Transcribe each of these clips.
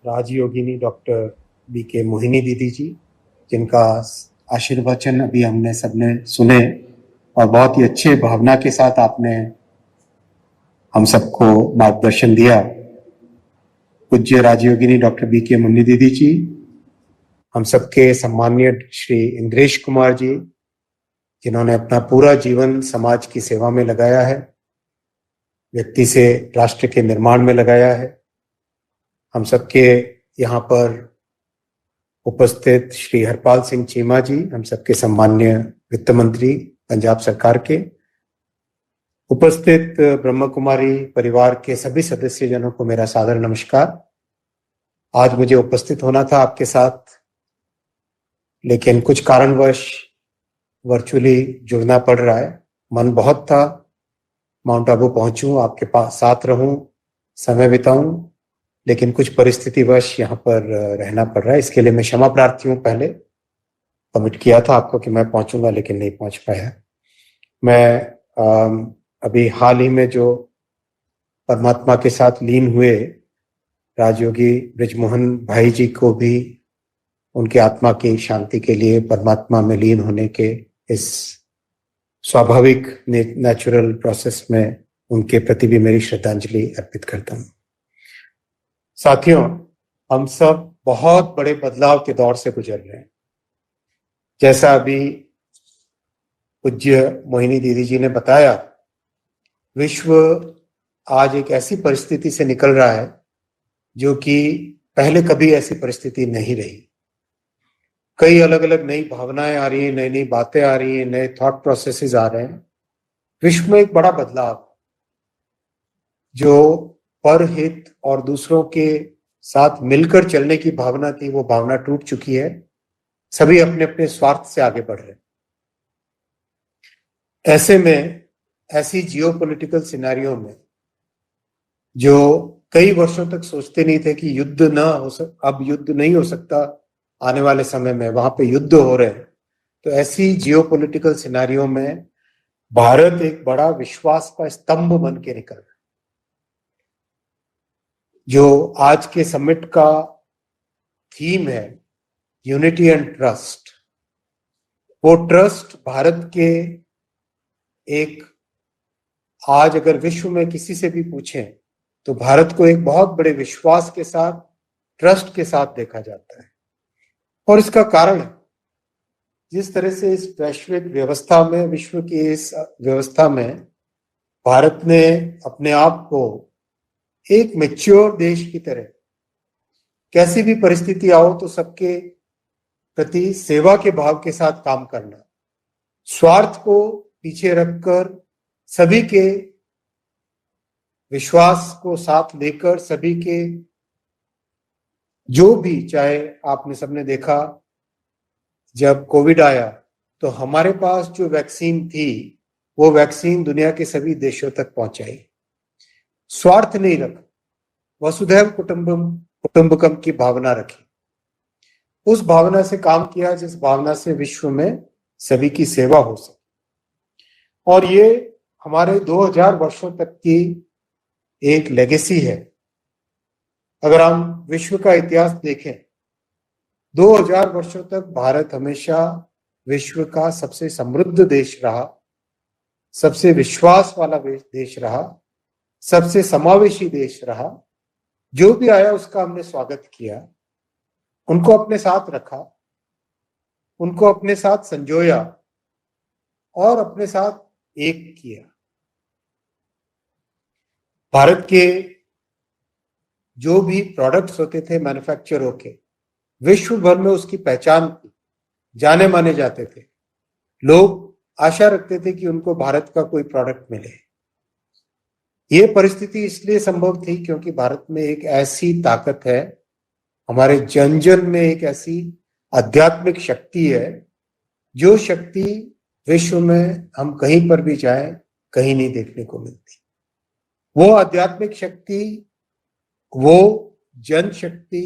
राजयोगिनी doctor BK Mohini दीदी जी, जिनका आशीर्वचन अभी हमने सबने सुने और बहुत ही अच्छे भावना के साथ आपने हम सबको मार्गदर्शन दिया। पूज्य राजयोगिनी डॉक्टर बीके मोहिनी दीदी जी, हम सबके सम्माननीय श्री इंद्रेश कुमार जी, जिन्होंने अपना पूरा जीवन समाज की सेवा में लगाया है, व्यक्ति से राष्ट्र के निर्माण में लगाया है। हम सबके यहाँ पर उपस्थित श्री हरपाल सिंह चीमा जी, हम सबके सम्माननीय वित्त मंत्री पंजाब सरकार के, उपस्थित ब्रह्म कुमारी परिवार के सभी सदस्यजनों को मेरा सादर नमस्कार। आज मुझे उपस्थित होना था आपके साथ, लेकिन कुछ कारणवश वर्चुअली जुड़ना पड़ रहा है। मन बहुत था माउंट आबू पहुंचूं, आपके पास साथ रहूं, समय बिताऊं, लेकिन कुछ परिस्थितिवश यहाँ पर रहना पड़ रहा है। इसके लिए मैं क्षमा प्रार्थी हूँ। पहले कमिट किया था आपको कि मैं पहुंचूंगा, लेकिन नहीं पहुंच पाया। मैं अभी हाल ही में जो परमात्मा के साथ लीन हुए राजयोगी बृजमोहन भाई जी को भी उनके आत्मा की शांति के लिए परमात्मा में लीन होने के इस स्वाभाविक नेचुरल प्रोसेस में उनके प्रति भी मेरी श्रद्धांजलि अर्पित करता हूँ। साथियों, हम सब बहुत बड़े बदलाव के दौर से गुजर रहे हैं। जैसा अभी पूज्य मोहिनी दीदी जी ने बताया, विश्व आज एक ऐसी परिस्थिति से निकल रहा है जो कि पहले कभी ऐसी परिस्थिति नहीं रही। कई अलग अलग नई भावनाएं आ रही हैं, नई नई बातें आ रही हैं, नए थॉट प्रोसेसेस आ रहे हैं। विश्व में एक बड़ा बदलाव जो परहित और दूसरों के साथ मिलकर चलने की भावना थी, वो भावना टूट चुकी है। सभी अपने अपने स्वार्थ से आगे बढ़ रहे हैं। ऐसे में ऐसी जियोपॉलिटिकल सिनेरियो में जो कई वर्षों तक सोचते नहीं थे कि युद्ध अब युद्ध नहीं हो सकता, आने वाले समय में वहां पे युद्ध हो रहे हैं, तो ऐसी जियोपॉलिटिकल सिनेरियो में भारत एक बड़ा विश्वास का स्तंभ बन के निकल रहा है। जो आज के समिट का थीम है, यूनिटी एंड ट्रस्ट, वो ट्रस्ट भारत के एक, आज अगर विश्व में किसी से भी पूछें तो भारत को एक बहुत बड़े विश्वास के साथ, ट्रस्ट के साथ देखा जाता है। और इसका कारण है, जिस तरह से इस वैश्विक व्यवस्था में, विश्व की इस व्यवस्था में भारत ने अपने आप को एक मैच्योर देश की तरह, कैसी भी परिस्थिति आओ तो सबके प्रति सेवा के भाव के साथ काम करना, स्वार्थ को पीछे रखकर सभी के विश्वास को साथ लेकर, सभी के जो भी, चाहे आपने सबने देखा जब कोविड आया तो हमारे पास जो वैक्सीन थी, वो वैक्सीन दुनिया के सभी देशों तक पहुंचाई। स्वार्थ नहीं रखा, वसुधैव कुटुंबकम की भावना रखी, उस भावना से काम किया जिस भावना से विश्व में सभी की सेवा हो सके। और ये हमारे 2000 वर्षों तक की एक लेगेसी है। अगर हम विश्व का इतिहास देखें, 2000 वर्षों तक भारत हमेशा विश्व का सबसे समृद्ध देश रहा, सबसे विश्वास वाला देश रहा, सबसे समावेशी देश रहा। जो भी आया उसका हमने स्वागत किया, उनको अपने साथ रखा, उनको अपने साथ संजोया और अपने साथ एक किया। भारत के जो भी प्रोडक्ट्स होते थे मैन्युफैक्चर होके, विश्व भर में उसकी पहचान थी, जाने माने जाते थे। लोग आशा रखते थे कि उनको भारत का कोई प्रोडक्ट मिले। ये परिस्थिति इसलिए संभव थी क्योंकि भारत में एक ऐसी ताकत है, हमारे जन जन में एक ऐसी आध्यात्मिक शक्ति है, जो शक्ति विश्व में हम कहीं पर भी जाएं कहीं नहीं देखने को मिलती। वो आध्यात्मिक शक्ति, वो जन शक्ति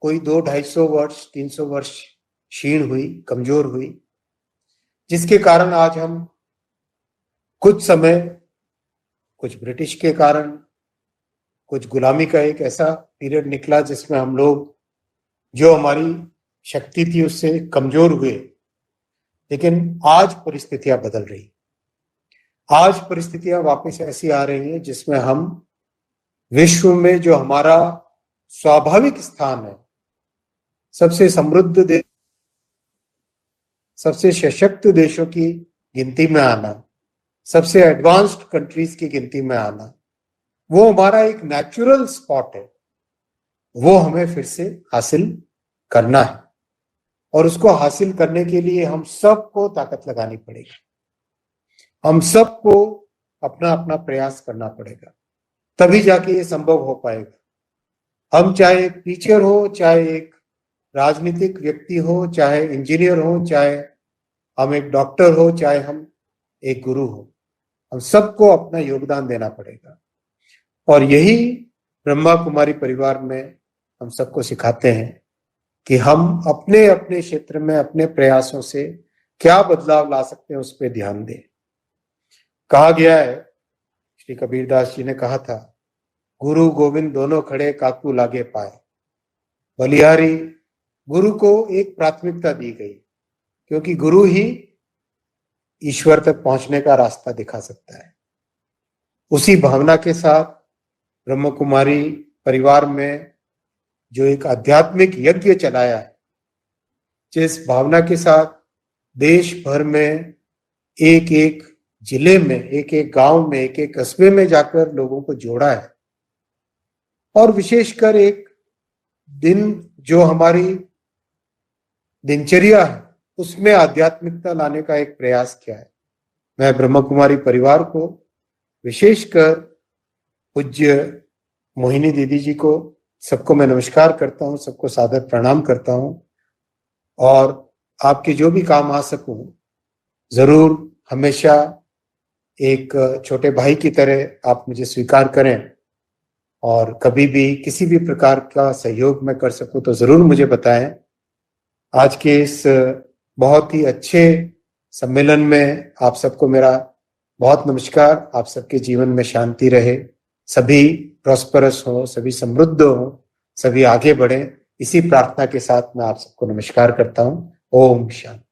कोई 200-250 वर्ष, 300 वर्ष क्षीण हुई, कमजोर हुई, जिसके कारण आज हम कुछ समय, कुछ ब्रिटिश के कारण, कुछ गुलामी का एक ऐसा पीरियड निकला जिसमें हम लोग जो हमारी शक्ति थी उससे कमजोर हुए, लेकिन आज परिस्थितियां बदल रही। आज परिस्थितियां वापस ऐसी आ रही हैं जिसमें हम विश्व में जो हमारा स्वाभाविक स्थान है, सबसे समृद्ध देश, सबसे सशक्त देशों की गिनती में आना, सबसे एडवांस्ड कंट्रीज की गिनती में आना, वो हमारा एक नेचुरल स्पॉट है। वो हमें फिर से हासिल करना है और उसको हासिल करने के लिए हम सबको ताकत लगानी पड़ेगी। हम सबको अपना अपना प्रयास करना पड़ेगा, तभी जाके ये संभव हो पाएगा। हम चाहे एक टीचर हो, चाहे एक राजनीतिक व्यक्ति हो, चाहे इंजीनियर हो, चाहे हम एक डॉक्टर हो, चाहे हम एक गुरु हो, हम सबको अपना योगदान देना पड़ेगा। और यही ब्रह्मा कुमारी परिवार में हम सबको सिखाते हैं कि हम अपने अपने क्षेत्र में अपने प्रयासों से क्या बदलाव ला सकते हैं, उस पर ध्यान दें। कहा गया है, श्री कबीरदास जी ने कहा था, गुरु गोविंद दोनों खड़े काकू लागे पाए। बलिहारी गुरु को एक प्राथमिकता दी गई, क्योंकि गुरु ही ईश्वर तक पहुंचने का रास्ता दिखा सकता है। उसी भावना के साथ ब्रह्म कुमारी परिवार में जो एक आध्यात्मिक यज्ञ चलाया है, जिस भावना के साथ देश भर में एक एक जिले में, एक एक गांव में, एक एक कस्बे में जाकर लोगों को जोड़ा है, और विशेषकर एक दिन जो हमारी दिनचर्या है उसमें आध्यात्मिकता लाने का एक प्रयास किया है। मैं ब्रह्म कुमारी परिवार को, विशेषकर पूज्य मोहिनी दीदी जी को, सबको मैं नमस्कार करता हूँ, सबको सादर प्रणाम करता हूँ। और आपके जो भी काम आ सकूं, जरूर हमेशा एक छोटे भाई की तरह आप मुझे स्वीकार करें, और कभी भी किसी भी प्रकार का सहयोग मैं कर सकूं तो जरूर मुझे बताएं। आज के इस बहुत ही अच्छे सम्मेलन में आप सबको मेरा बहुत नमस्कार। आप सबके जीवन में शांति रहे, सभी प्रॉस्परस हो, सभी समृद्ध हो, सभी आगे बढ़े, इसी प्रार्थना के साथ मैं आप सबको नमस्कार करता हूं। ओम शांति।